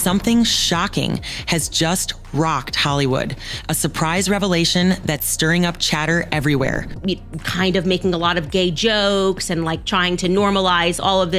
something shocking has just rocked Hollywood. A surprise revelation that's stirring up chatter everywhere. Kind of making a lot of gay jokes and like trying to normalize all of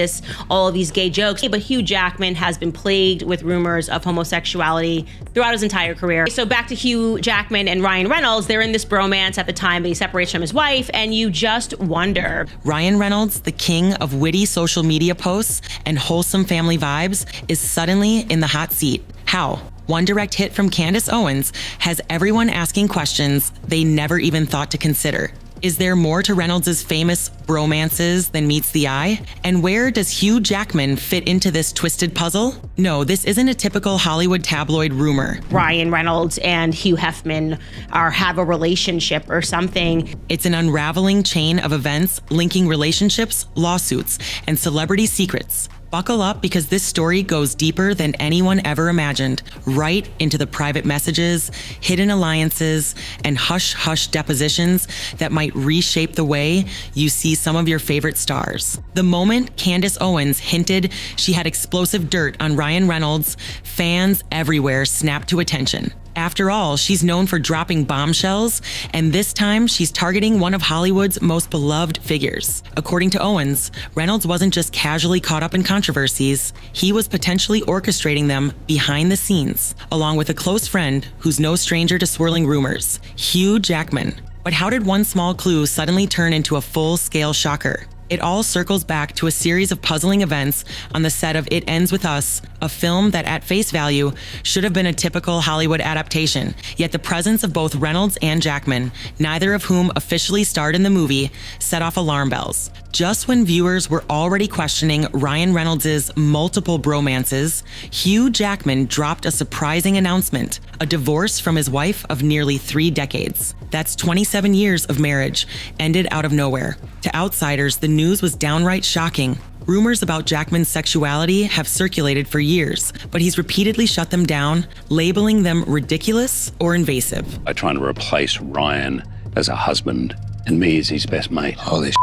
these gay jokes. But Hugh Jackman has been plagued with rumors of homosexuality throughout his entire career. So back to Hugh Jackman and Ryan Reynolds. They're in this bromance at the time, but he separates from his wife, and you just wonder. Ryan Reynolds, the king of witty social media posts and wholesome family vibes, is suddenly in the hot seat. How? One direct hit from Candace Owens has everyone asking questions they never even thought to consider. Is there more to Reynolds' famous bromances than meets the eye? And where does Hugh Jackman fit into this twisted puzzle? No, this isn't a typical Hollywood tabloid rumor. Ryan Reynolds and Hugh Hefman have a relationship or something. It's an unraveling chain of events linking relationships, lawsuits, and celebrity secrets. Buckle up, because this story goes deeper than anyone ever imagined, right into the private messages, hidden alliances, and hush-hush depositions that might reshape the way you see some of your favorite stars. The moment Candace Owens hinted she had explosive dirt on Ryan Reynolds, fans everywhere snapped to attention. After all, she's known for dropping bombshells, and this time she's targeting one of Hollywood's most beloved figures. According to Owens, Reynolds wasn't just casually caught up in controversies, he was potentially orchestrating them behind the scenes, along with a close friend who's no stranger to swirling rumors, Hugh Jackman. But how did one small clue suddenly turn into a full-scale shocker? It all circles back to a series of puzzling events on the set of It Ends With Us, a film that at face value should have been a typical Hollywood adaptation. Yet the presence of both Reynolds and Jackman, neither of whom officially starred in the movie, set off alarm bells. Just when viewers were already questioning Ryan Reynolds' multiple bromances, Hugh Jackman dropped a surprising announcement: a divorce from his wife of nearly 3 decades. That's 27 years of marriage, ended out of nowhere. To outsiders, the news was downright shocking. Rumors about Jackman's sexuality have circulated for years, but he's repeatedly shut them down, labeling them ridiculous or invasive. I'm trying to replace Ryan as a husband and me as his best mate. Holy shit.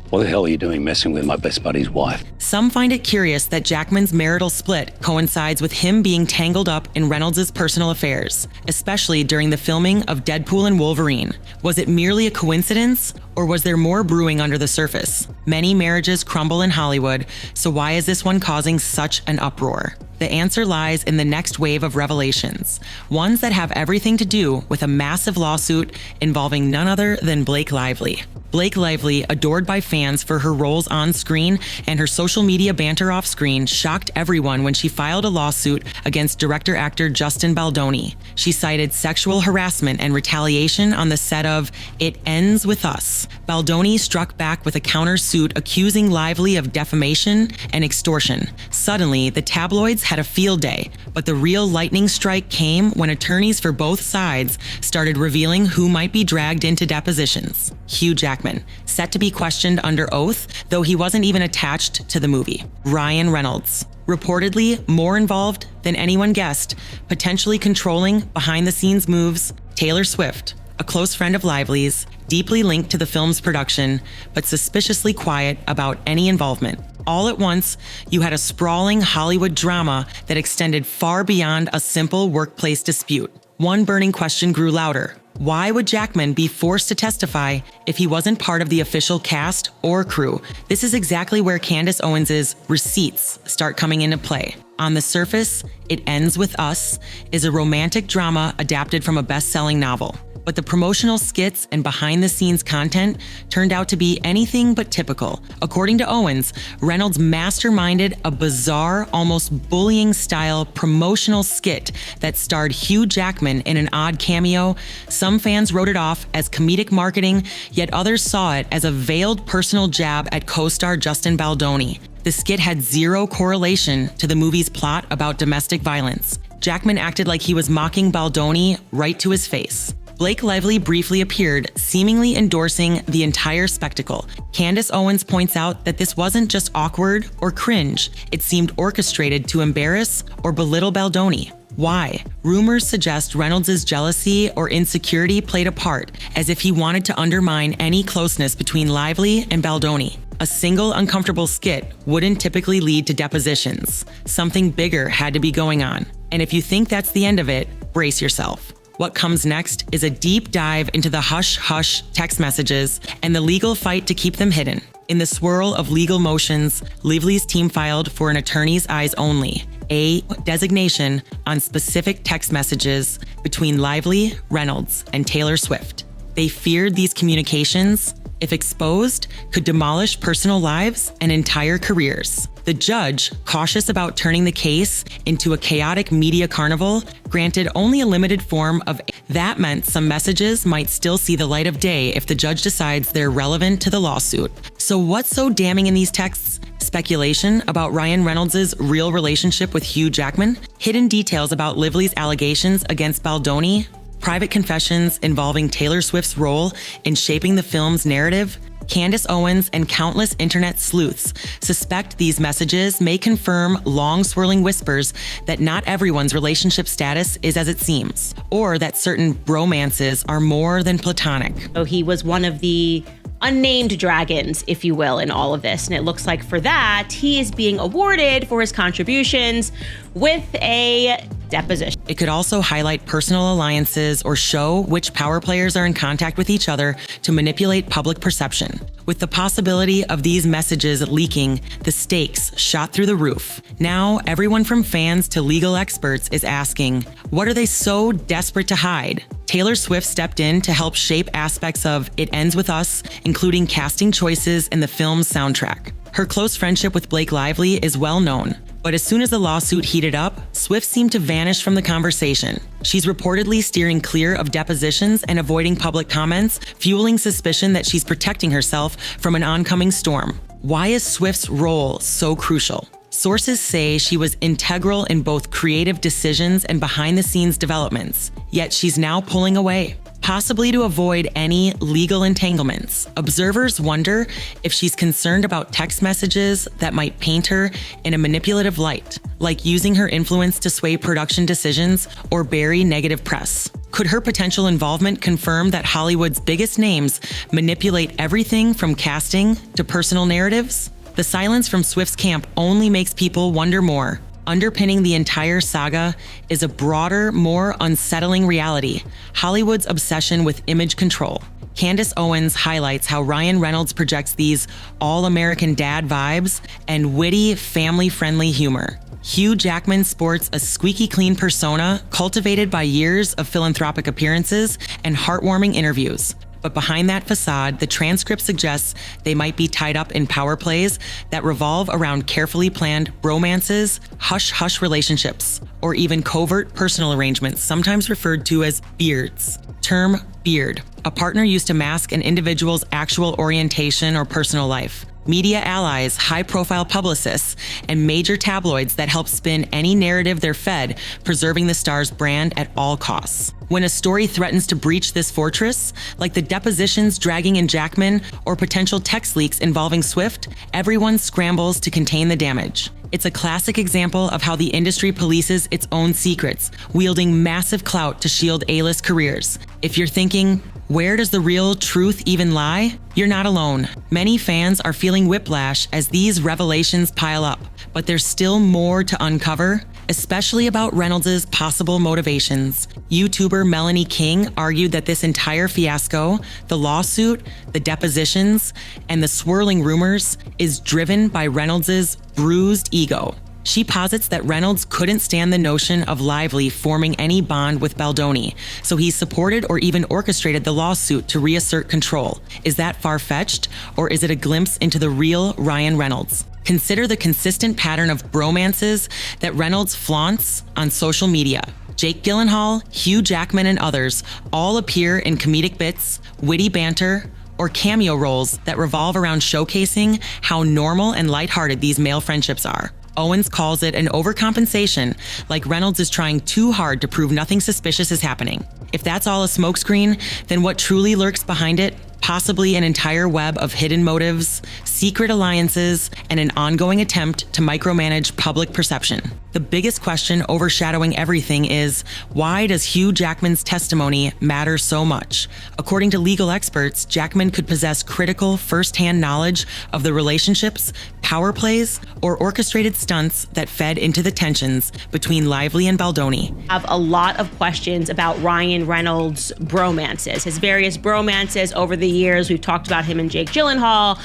What the hell are you doing messing with my best buddy's wife? Some find it curious that Jackman's marital split coincides with him being tangled up in Reynolds' personal affairs, especially during the filming of Deadpool and Wolverine. Was it merely a coincidence, or was there more brewing under the surface? Many marriages crumble in Hollywood, so why is this one causing such an uproar? The answer lies in the next wave of revelations, ones that have everything to do with a massive lawsuit involving none other than Blakelively. Blakelively, adored by fans for her roles on screen and her social media banter off screen, shocked everyone when she filed a lawsuit against director-actor Justin Baldoni. She cited sexual harassment and retaliation on the set of It Ends With Us. Baldoni struck back with a counter-suit accusing Lively of defamation and extortion. Suddenly, the tabloids had a field day, but the real lightning strike came when attorneys for both sides started revealing who might be dragged into depositions. Hugh Jackman, set to be questioned under oath, though he wasn't even attached to the movie. Ryan Reynolds, reportedly more involved than anyone guessed, potentially controlling behind-the-scenes moves. Taylor Swift, a close friend of Lively's, deeply linked to the film's production, but suspiciously quiet about any involvement. All at once, you had a sprawling Hollywood drama that extended far beyond a simple workplace dispute. One burning question grew louder. Why would Jackman be forced to testify if he wasn't part of the official cast or crew? This is exactly where Candace Owens' receipts start coming into play. On the surface, It Ends With Us is a romantic drama adapted from a best-selling novel. But the promotional skits and behind-the-scenes content turned out to be anything but typical. According to Owens, Reynolds masterminded a bizarre, almost bullying-style promotional skit that starred Hugh Jackman in an odd cameo. Some fans wrote it off as comedic marketing, yet others saw it as a veiled personal jab at co-star Justin Baldoni. The skit had zero correlation to the movie's plot about domestic violence. Jackman acted like he was mocking Baldoni right to his face. Blakelively briefly appeared, seemingly endorsing the entire spectacle. Candace Owens points out that this wasn't just awkward or cringe, it seemed orchestrated to embarrass or belittle Baldoni. Why? Rumors suggest Reynolds' jealousy or insecurity played a part, as if he wanted to undermine any closeness between Lively and Baldoni. A single uncomfortable skit wouldn't typically lead to depositions. Something bigger had to be going on. And if you think that's the end of it, brace yourself. What comes next is a deep dive into the hush-hush text messages and the legal fight to keep them hidden. In the swirl of legal motions, Lively's team filed for an attorney's eyes only, a designation on specific text messages between Lively, Reynolds, and Taylor Swift. They feared these communications, if exposed, could demolish personal lives and entire careers. The judge, cautious about turning the case into a chaotic media carnival, granted only a limited form of. That meant some messages might still see the light of day if the judge decides they're relevant to the lawsuit. So what's so damning in these texts? Speculation about Ryan Reynolds' real relationship with Hugh Jackman? Hidden details about Lively's allegations against Baldoni? Private confessions involving Taylor Swift's role in shaping the film's narrative? Candace Owens and countless internet sleuths suspect these messages may confirm long swirling whispers that not everyone's relationship status is as it seems, or that certain bromances are more than platonic. So he was one of the unnamed dragons, if you will, in all of this. And it looks like for that, he is being awarded for his contributions with a deposition. It could also highlight personal alliances or show which power players are in contact with each other to manipulate public perception. With the possibility of these messages leaking, the stakes shot through the roof. Now, everyone from fans to legal experts is asking, what are they so desperate to hide? Taylor Swift stepped in to help shape aspects of It Ends With Us, including casting choices in the film's soundtrack. Her close friendship with Blakelively is well known. But as soon as the lawsuit heated up, Swift seemed to vanish from the conversation. She's reportedly steering clear of depositions and avoiding public comments, fueling suspicion that she's protecting herself from an oncoming storm. Why is Swift's role so crucial? Sources say she was integral in both creative decisions and behind-the-scenes developments, yet she's now pulling away, possibly to avoid any legal entanglements. Observers wonder if she's concerned about text messages that might paint her in a manipulative light, like using her influence to sway production decisions or bury negative press. Could her potential involvement confirm that Hollywood's biggest names manipulate everything from casting to personal narratives? The silence from Swift's camp only makes people wonder more. Underpinning the entire saga is a broader, more unsettling reality: Hollywood's obsession with image control. Candace Owens highlights how Ryan Reynolds projects these all-American dad vibes and witty, family-friendly humor. Hugh Jackman sports a squeaky clean persona cultivated by years of philanthropic appearances and heartwarming interviews. But behind that facade, the transcript suggests they might be tied up in power plays that revolve around carefully planned bromances, hush-hush relationships, or even covert personal arrangements, sometimes referred to as beards. Term beard, a partner used to mask an individual's actual orientation or personal life. Media allies, high-profile publicists, and major tabloids that help spin any narrative they're fed, preserving the star's brand at all costs. When a story threatens to breach this fortress, like the depositions dragging in Jackman or potential text leaks involving Swift, everyone scrambles to contain the damage. It's a classic example of how the industry polices its own secrets, wielding massive clout to shield A-list careers. If you're thinking, where does the real truth even lie? You're not alone. Many fans are feeling whiplash as these revelations pile up, but there's still more to uncover, especially about Reynolds' possible motivations. YouTuber Melanie King argued that this entire fiasco, the lawsuit, the depositions, and the swirling rumors, is driven by Reynolds' bruised ego. She posits that Reynolds couldn't stand the notion of Lively forming any bond with Baldoni, so he supported or even orchestrated the lawsuit to reassert control. Is that far-fetched, or is it a glimpse into the real Ryan Reynolds? Consider the consistent pattern of bromances that Reynolds flaunts on social media. Jake Gyllenhaal, Hugh Jackman, and others all appear in comedic bits, witty banter, or cameo roles that revolve around showcasing how normal and lighthearted these male friendships are. Owens calls it an overcompensation, like Reynolds is trying too hard to prove nothing suspicious is happening. If that's all a smokescreen, then what truly lurks behind it? possibly an entire web of hidden motives, secret alliances, and an ongoing attempt to micromanage public perception. The biggest question overshadowing everything is, why does Hugh Jackman's testimony matter so much? According to legal experts, Jackman could possess critical first-hand knowledge of the relationships, power plays, or orchestrated stunts that fed into the tensions between Lively and Baldoni. I have a lot of questions about Ryan Reynolds' bromances, his various bromances over the years. We've talked about him and Jake Gyllenhaal,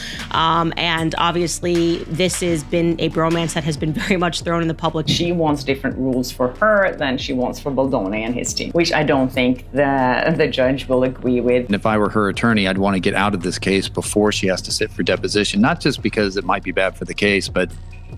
and obviously this has been a bromance that has been very much thrown in the public. She wants different rules for her than she wants for Baldoni and his team, which I don't think the judge will agree with. And if I were her attorney, I'd want to get out of this case before she has to sit for deposition, not just because it might be bad for the case, but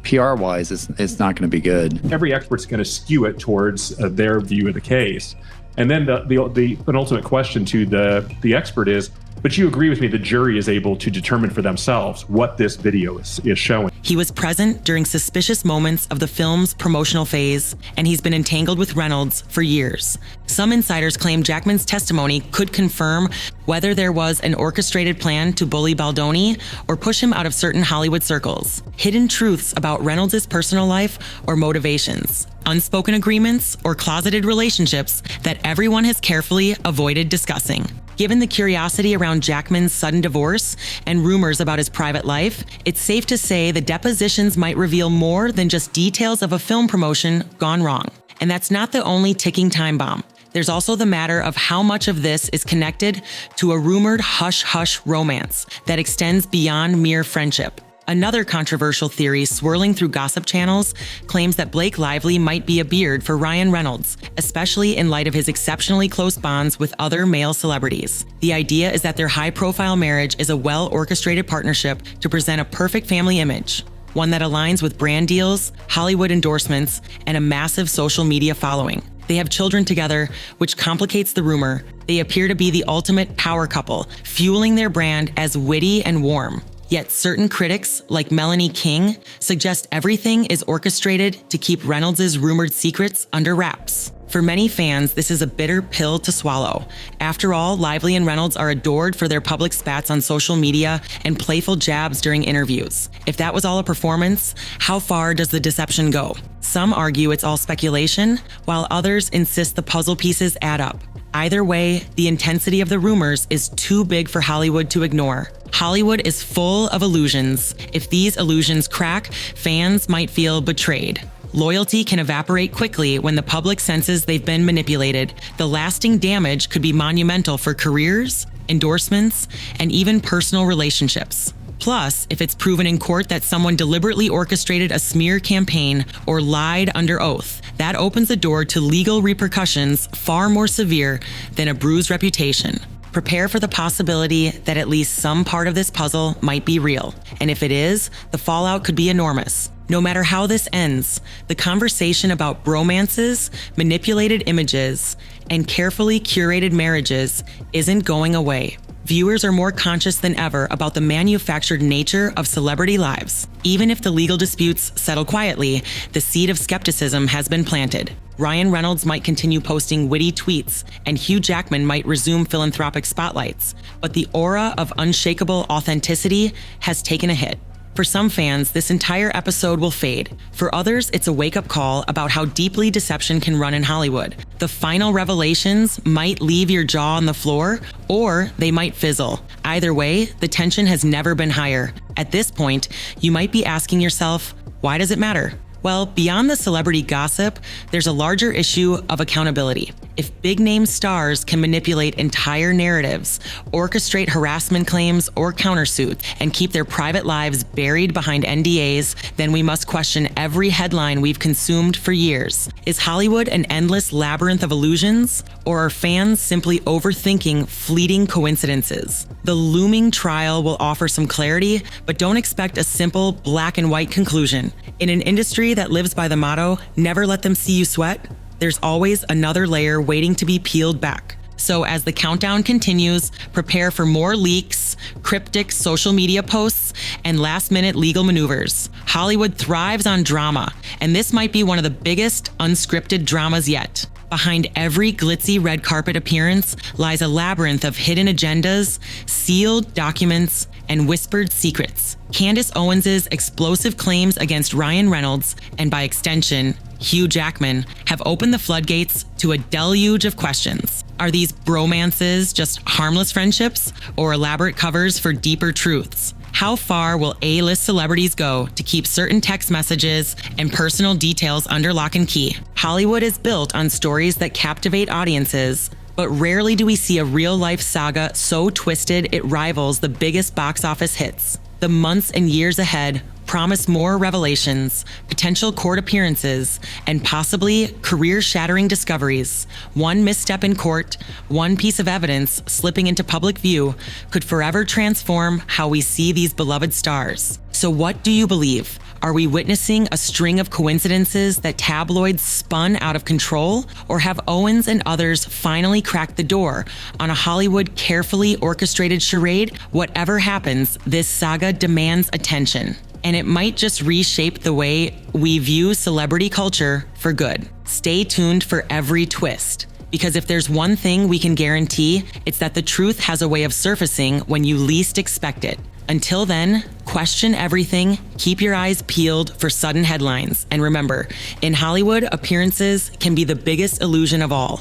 PR-wise, it's not going to be good. Every expert's going to skew it towards their view of the case. And then the penultimate question to the expert is, but you agree with me, the jury is able to determine for themselves what this video is showing. He was present during suspicious moments of the film's promotional phase, and he's been entangled with Reynolds for years. Some insiders claim Jackman's testimony could confirm whether there was an orchestrated plan to bully Baldoni or push him out of certain Hollywood circles. Hidden truths about Reynolds' personal life or motivations. Unspoken agreements or closeted relationships that everyone has carefully avoided discussing. Given the curiosity around Jackman's sudden divorce and rumors about his private life, it's safe to say the depositions might reveal more than just details of a film promotion gone wrong. And that's not the only ticking time bomb. There's also the matter of how much of this is connected to a rumored hush-hush romance that extends beyond mere friendship. Another controversial theory swirling through gossip channels claims that Blakelively might be a beard for Ryan Reynolds, especially in light of his exceptionally close bonds with other male celebrities. The idea is that their high-profile marriage is a well-orchestrated partnership to present a perfect family image, one that aligns with brand deals, Hollywood endorsements, and a massive social media following. They have children together, which complicates the rumor. They appear to be the ultimate power couple, fueling their brand as witty and warm. Yet certain critics, like Melanie King, suggest everything is orchestrated to keep Reynolds' rumored secrets under wraps. For many fans, this is a bitter pill to swallow. After all, Lively and Reynolds are adored for their public spats on social media and playful jabs during interviews. If that was all a performance, how far does the deception go? Some argue it's all speculation, while others insist the puzzle pieces add up. Either way, the intensity of the rumors is too big for Hollywood to ignore. Hollywood is full of illusions. If these illusions crack, fans might feel betrayed. Loyalty can evaporate quickly when the public senses they've been manipulated. The lasting damage could be monumental for careers, endorsements, and even personal relationships. Plus, if it's proven in court that someone deliberately orchestrated a smear campaign or lied under oath, that opens the door to legal repercussions far more severe than a bruised reputation. Prepare for the possibility that at least some part of this puzzle might be real. And if it is, the fallout could be enormous. No matter how this ends, the conversation about bromances, manipulated images, and carefully curated marriages isn't going away. Viewers are more conscious than ever about the manufactured nature of celebrity lives. Even if the legal disputes settle quietly, the seed of skepticism has been planted. Ryan Reynolds might continue posting witty tweets, and Hugh Jackman might resume philanthropic spotlights, but the aura of unshakable authenticity has taken a hit. For some fans, this entire episode will fade. For others, it's a wake-up call about how deeply deception can run in Hollywood. The final revelations might leave your jaw on the floor, or they might fizzle. Either way, the tension has never been higher. At this point, you might be asking yourself, why does it matter? Well, beyond the celebrity gossip, there's a larger issue of accountability. If big-name stars can manipulate entire narratives, orchestrate harassment claims or countersuits, and keep their private lives buried behind NDAs, then we must question every headline we've consumed for years. Is Hollywood an endless labyrinth of illusions, or are fans simply overthinking fleeting coincidences? The looming trial will offer some clarity, but don't expect a simple black and white conclusion. In an industry that lives by the motto, never let them see you sweat, there's always another layer waiting to be peeled back. So as the countdown continues, prepare for more leaks, cryptic social media posts, and last-minute legal maneuvers. Hollywood thrives on drama, and this might be one of the biggest unscripted dramas yet. Behind every glitzy red carpet appearance lies a labyrinth of hidden agendas, sealed documents, and whispered secrets. Candace Owens' explosive claims against Ryan Reynolds, and by extension, Hugh Jackman, have opened the floodgates to a deluge of questions. Are these bromances just harmless friendships or elaborate covers for deeper truths? How far will A-list celebrities go to keep certain text messages and personal details under lock and key? Hollywood is built on stories that captivate audiences, but rarely do we see a real-life saga so twisted it rivals the biggest box office hits. The months and years ahead promise more revelations, potential court appearances, and possibly career-shattering discoveries. One misstep in court, one piece of evidence slipping into public view could forever transform how we see these beloved stars. So what do you believe? Are we witnessing a string of coincidences that tabloids spun out of control? Or have Owens and others finally cracked the door on a Hollywood carefully orchestrated charade? Whatever happens, this saga demands attention. And it might just reshape the way we view celebrity culture for good. Stay tuned for every twist. Because if there's one thing we can guarantee, it's that the truth has a way of surfacing when you least expect it. Until then, question everything, keep your eyes peeled for sudden headlines. And remember, in Hollywood, appearances can be the biggest illusion of all.